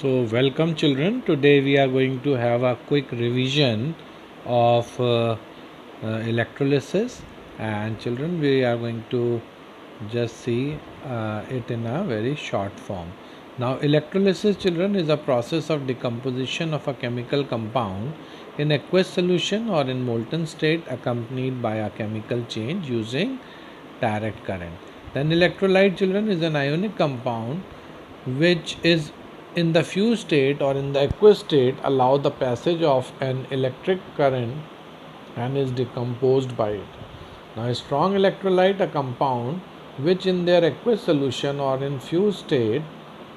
So, welcome children. Today we are going to have a quick revision of electrolysis, and children, we are going to just see it in a very short form. Now, electrolysis, children, is a process of decomposition of a chemical compound in aqueous solution or in molten state accompanied by a chemical change using direct current. Then, electrolyte, children, is an ionic compound which is in the fused state or in the aqueous state allow the passage of an electric current and is decomposed by it. Now, a strong electrolyte, a compound which in their aqueous solution or in fused state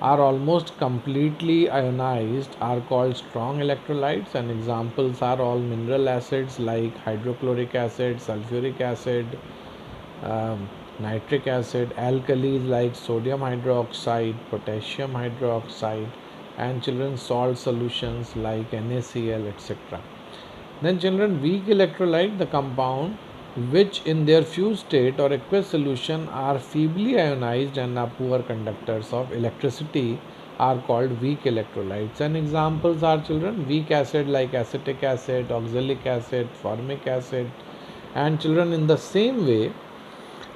are almost completely ionized, are called strong electrolytes, and examples are all mineral acids like hydrochloric acid, sulfuric acid, nitric acid, alkalis like sodium hydroxide, potassium hydroxide, and children salt solutions like NaCl, etc. Then children, weak electrolyte, the compound which in their fused state or aqueous solution are feebly ionized and are poor conductors of electricity, are called weak electrolytes. And examples are children weak acid like acetic acid, oxalic acid, formic acid, and children in the same way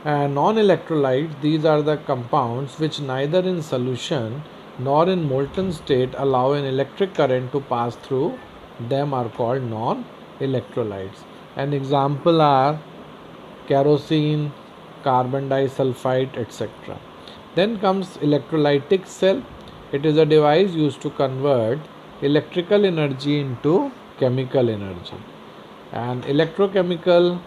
non-electrolytes, these are the compounds which neither in solution nor in molten state allow an electric current to pass through them, are called non-electrolytes. An example are kerosene, carbon disulfide, etc. Then comes electrolytic cell. It is a device used to convert electrical energy into chemical energy. And electrochemical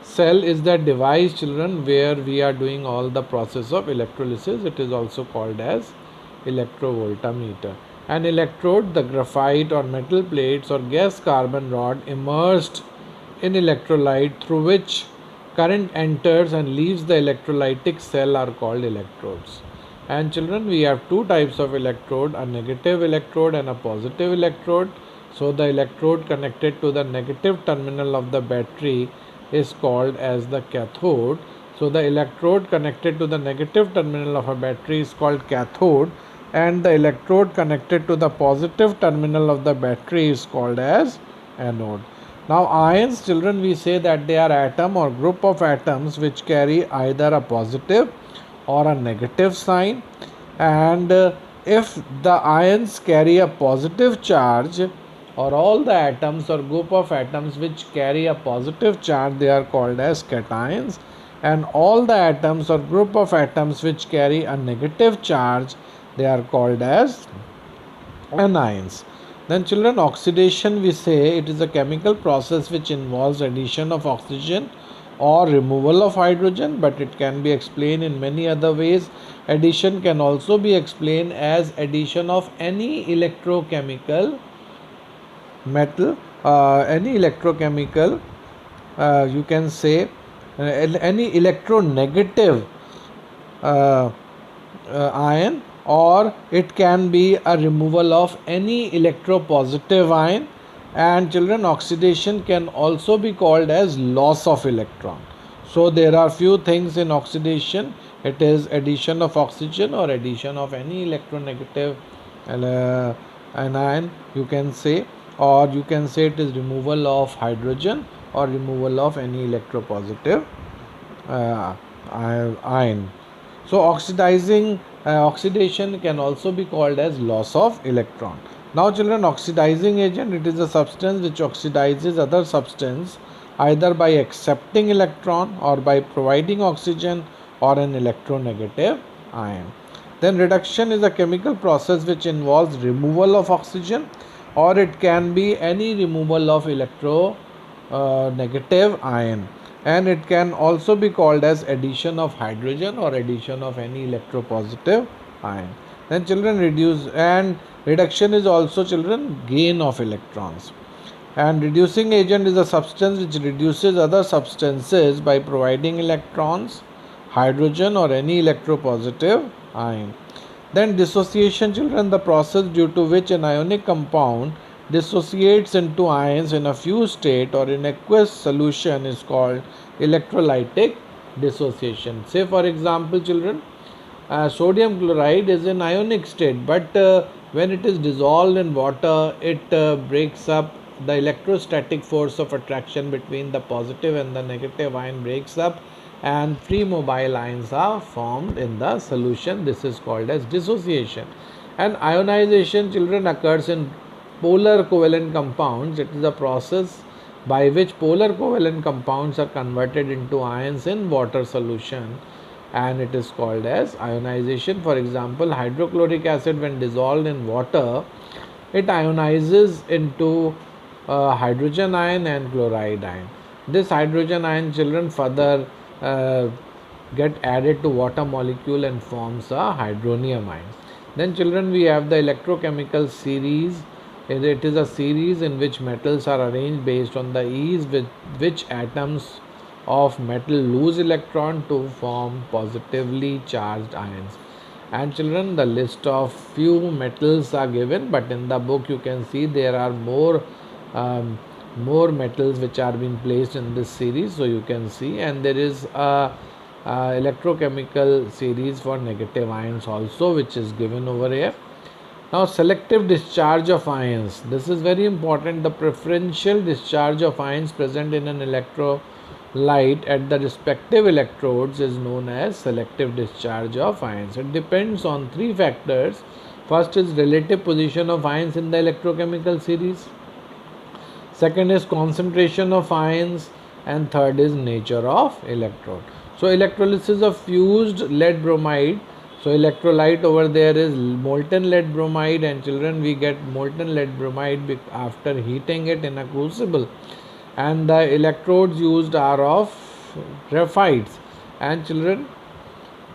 cell is that device, children, where we are doing all the process of electrolysis. It is also called as electrovoltmeter. An electrode, the graphite or metal plates or gas carbon rod immersed in electrolyte through which current enters and leaves the electrolytic cell, are called electrodes. And children, we have two types of electrode, a negative electrode and a positive electrode. So the electrode connected to the negative terminal of the battery is called as the cathode. So the electrode connected to the negative terminal of a battery is called cathode, and the electrode connected to the positive terminal of the battery is called as anode. Now ions, children, we say that they are atom or group of atoms which carry either a positive or a negative sign, and if the ions carry a positive charge, or all the atoms or group of atoms which carry a positive charge, they are called as cations, and all the atoms or group of atoms which carry a negative charge, they are called as anions. Then children, oxidation, we say it is a chemical process which involves addition of oxygen or removal of hydrogen, but it can be explained in many other ways. Addition can also be explained as addition of any electrochemical metal, any electrochemical, you can say any electronegative ion, or it can be a removal of any electropositive ion. And children, oxidation can also be called as loss of electron. So there are few things in oxidation. It is addition of oxygen or addition of any electronegative anion, you can say, or you can say it is removal of hydrogen or removal of any electropositive ion. So oxidation can also be called as loss of electron. Now children, oxidizing agent, it is a substance which oxidizes other substance either by accepting electron or by providing oxygen or an electronegative ion. Then reduction is a chemical process which involves removal of oxygen, or it can be any removal of electronegative ion, and it can also be called as addition of hydrogen or addition of any electropositive ion. Then children, reduction is also, children, gain of electrons. And reducing agent is a substance which reduces other substances by providing electrons, hydrogen or any electropositive ion. Then dissociation, children, the process due to which an ionic compound dissociates into ions in a fused state or in aqueous solution is called electrolytic dissociation. Say for example, children, sodium chloride is in ionic state, but when it is dissolved in water, it breaks up. The electrostatic force of attraction between the positive and the negative ion breaks up, and free mobile ions are formed in the solution. This is called as dissociation. And ionization, children, occurs in polar covalent compounds. It is a process by which polar covalent compounds are converted into ions in water solution, and it is called as ionization. For example, hydrochloric acid, when dissolved in water, it ionizes into hydrogen ion and chloride ion. This hydrogen ion, children, further uh, get added to water molecule and forms a hydronium ion. Then, children, we have the electrochemical series. It is a series in which metals are arranged based on the ease with which atoms of metal lose electron to form positively charged ions. And children, the list of few metals are given, but in the book you can see there are um, more metals which are being placed in this series, so you can see. And there is a electrochemical series for negative ions also, which is given over here. Now, selective discharge of ions. This is very important. The preferential discharge of ions present in an electrolyte at the respective electrodes is known as selective discharge of ions. It depends on three factors. First is relative position of ions in the electrochemical series. Second is concentration of ions, and third is nature of electrode. So, electrolysis of fused lead bromide. So, electrolyte over there is molten lead bromide, and children, we get molten lead bromide after heating it in a crucible. And the electrodes used are of graphites. And children,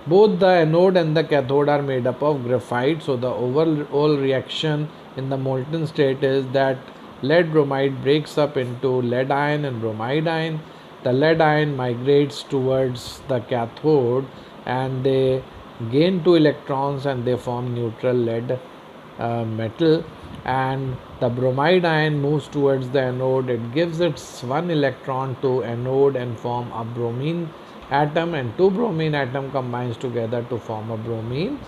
both the anode and the cathode are made up of graphite. So, the overall reaction in the molten state is that lead bromide breaks up into lead ion and bromide ion. The lead ion migrates towards the cathode, and they gain 2 electrons and they form neutral lead metal. And the bromide ion moves towards the anode. It gives its 1 electron to anode and form a bromine atom, and 2 bromine atom combines together to form a bromine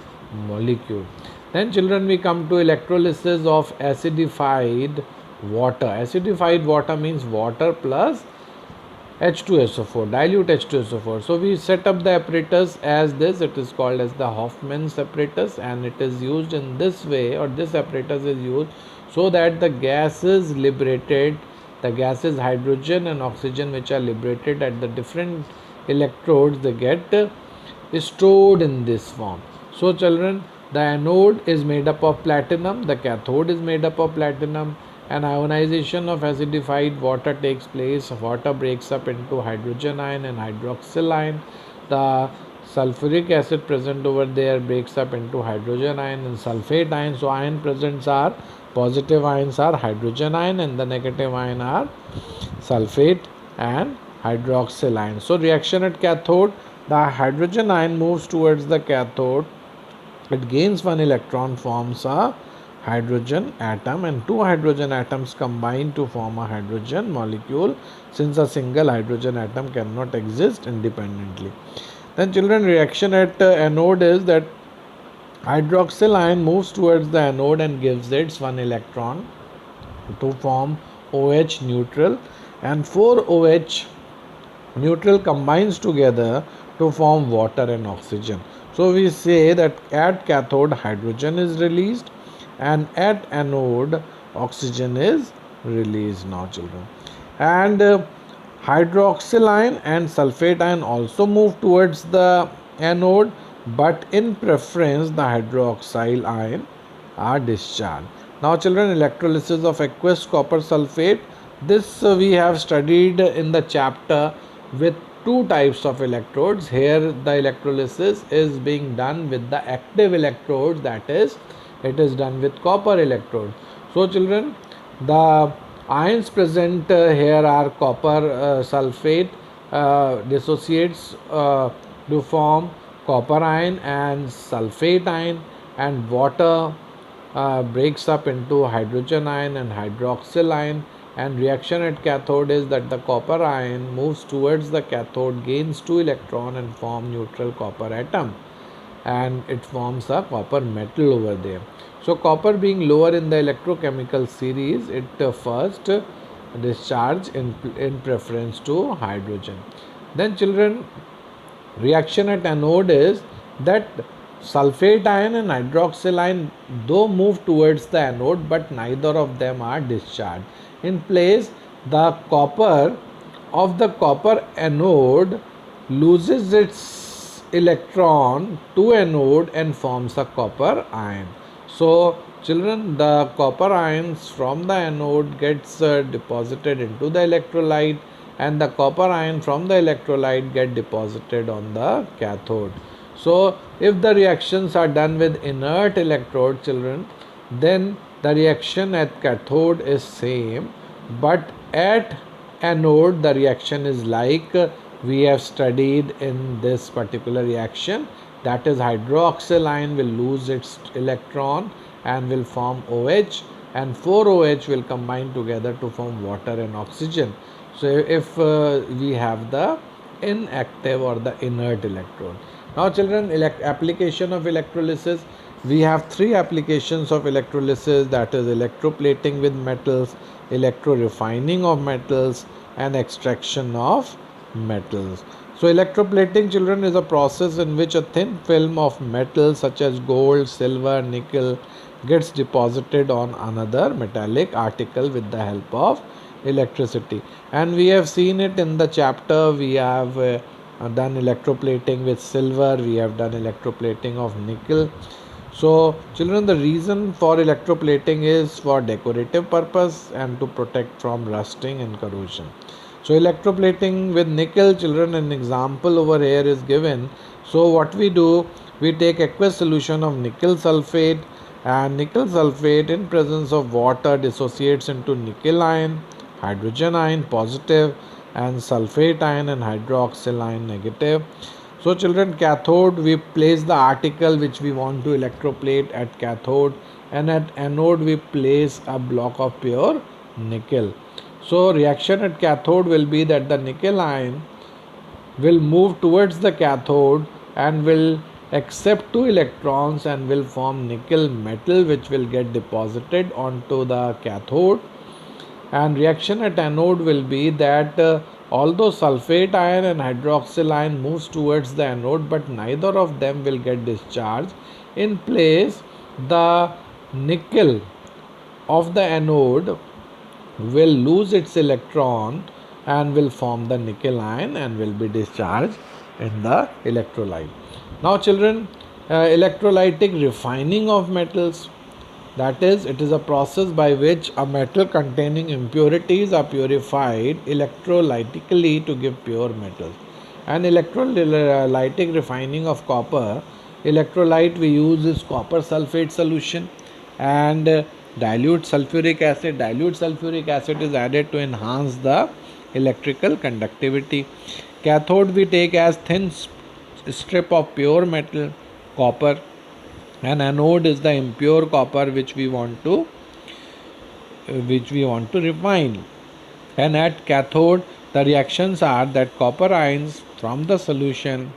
molecule. Then, children, we come to electrolysis of acidified water. Acidified water means water plus H2SO4, dilute H2SO4. So, we set up the apparatus as this. It is called as the Hoffman's apparatus, and it is used in this way, or this apparatus is used so that the gases liberated, the gases hydrogen and oxygen which are liberated at the different electrodes, they get stored in this form. So, children, the anode is made up of platinum, the cathode is made up of platinum, and ionization of acidified water takes place. Water breaks up into hydrogen ion and hydroxyl ion. The sulfuric acid present over there breaks up into hydrogen ion and sulfate ion. So, ion presents are positive ions are hydrogen ion, and the negative ion are sulfate and hydroxyl ion. So, reaction at cathode, the hydrogen ion moves towards the cathode. It gains 1 electron, forms a hydrogen atom, and 2 hydrogen atoms combine to form a hydrogen molecule, since a single hydrogen atom cannot exist independently. Then, children, reaction at anode is that hydroxyl ion moves towards the anode and gives its 1 electron to form OH neutral, and 4 OH neutral combines together to form water and oxygen. So, we say that at cathode hydrogen is released, and at anode oxygen is released. Now, children, and hydroxyl ion and sulfate ion also move towards the anode, but in preference the hydroxyl ion are discharged. Now, children, electrolysis of aqueous copper sulfate. This we have studied in the chapter with 2 types of electrodes. Here the electrolysis is being done with the active electrodes, that is, it is done with copper electrode. So, children, the ions present here are copper sulfate dissociates to form copper ion and sulfate ion, and water breaks up into hydrogen ion and hydroxyl ion. And reaction at cathode is that the copper ion moves towards the cathode, gains 2 electron and form neutral copper atom. and it forms a copper metal over there. So copper being lower in the electrochemical series, it first discharge in preference to hydrogen. Then children, reaction at anode is that sulfate ion and hydroxyl ion though move towards the anode, but neither of them are discharged. In place, the copper of the copper anode loses its electron to anode and forms a copper ion. So children, the copper ions from the anode gets deposited into the electrolyte, and the copper ion from the electrolyte get deposited on the cathode. So if the reactions are done with inert electrode, children, then the reaction at cathode is same, but at anode the reaction is like we have studied in this particular reaction, that is hydroxyl ion will lose its electron and will form OH, and 4OH will combine together to form water and oxygen. So if we have the inactive or the inert electrode. Now children, application of electrolysis, we have three applications of electrolysis, that is electroplating with metals, electro refining of metals, and extraction of metals. So electroplating, children, is a process in which a thin film of metals such as gold, silver, nickel gets deposited on another metallic article with the help of electricity. And we have seen it in the chapter. We have done electroplating with silver, we have done electroplating of nickel. So children, the reason for electroplating is for decorative purpose and to protect from rusting and corrosion. So electroplating with nickel, children, an example over here is given. So what we do, we take aqueous solution of nickel sulfate, and nickel sulfate in presence of water dissociates into nickel ion, hydrogen ion positive, and sulfate ion and hydroxyl ion negative. So children, cathode, we place the article which we want to electroplate at cathode, and at anode we place a block of pure nickel. So reaction at cathode will be that the nickel ion will move towards the cathode and will accept 2 electrons and will form nickel metal, which will get deposited onto the cathode. And reaction at anode will be that although sulfate ion and hydroxyl ion moves towards the anode, but neither of them will get discharged. In place, the nickel of the anode will lose its electron and will form the nickel ion and will be discharged in the electrolyte. Now children, electrolytic refining of metals, that is, it is a process by which a metal containing impurities are purified electrolytically to give pure metals. And electrolytic refining of copper, electrolyte we use is copper sulfate solution and dilute sulfuric acid. Dilute sulfuric acid is added to enhance the electrical conductivity. Cathode we take as thin strip of pure metal, copper, and anode is the impure copper which we want to refine. And at cathode the reactions are that copper ions from the solution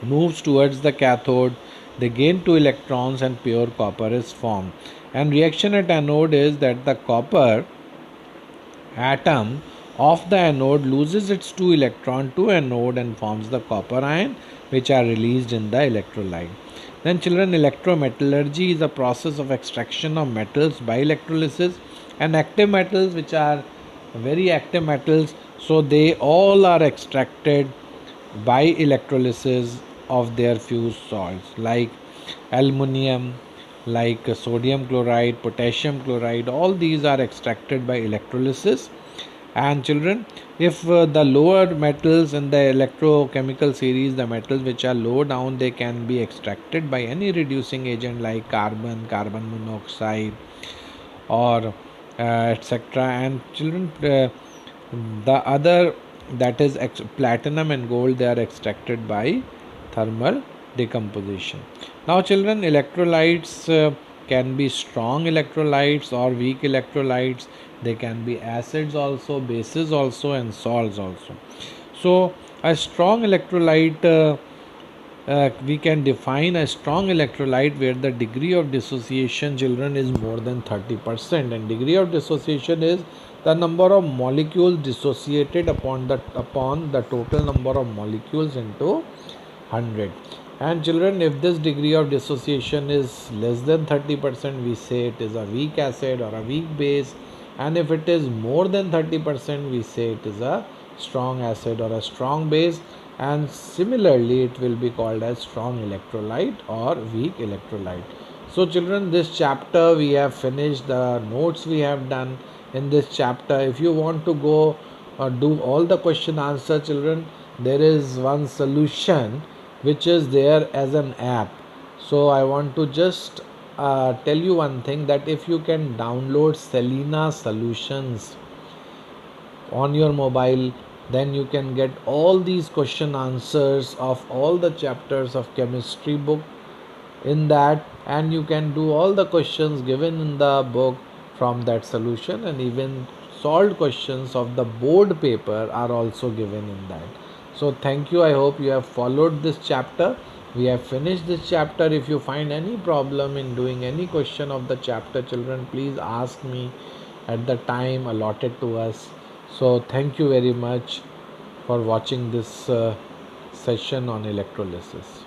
moves towards the cathode, they gain 2 electrons and pure copper is formed. And reaction at anode is that the copper atom of the anode loses its 2 electron to anode and forms the copper ion, which are released in the electrolyte. Then children, electrometallurgy is a process of extraction of metals by electrolysis, and active metals, which are very active metals, so they all are extracted by electrolysis of their fused salts like aluminium, like sodium chloride, potassium chloride, all these are extracted by electrolysis. And children, if the lower metals in the electrochemical series, the metals which are low down, they can be extracted by any reducing agent like carbon, carbon monoxide, or etc. And children, the other, that is platinum and gold, they are extracted by thermal decomposition. Now children, electrolytes can be strong electrolytes or weak electrolytes. They can be acids also, bases also, and salts also. So a strong electrolyte we can define a strong electrolyte where the degree of dissociation, children, is more than 30%, and degree of dissociation is the number of molecules dissociated upon the total number of molecules into 100. And children, if this degree of dissociation is less than 30%, we say it is a weak acid or a weak base, and if it is more than 30%, we say it is a strong acid or a strong base, and similarly it will be called as strong electrolyte or weak electrolyte. So children, this chapter we have finished, the notes we have done in this chapter. If you want to go do all the question answer, children, there is one solution which is there as an app. So I want to just tell you one thing, that if you can download Selena Solutions on your mobile, then you can get all these question answers of all the chapters of chemistry book in that, and you can do all the questions given in the book from that solution, and even solved questions of the board paper are also given in that. So thank you, I hope you have followed this chapter. We have finished this chapter. If you find any problem in doing any question of the chapter, children, please ask me at the time allotted to us. So thank you very much for watching this session on electrolysis.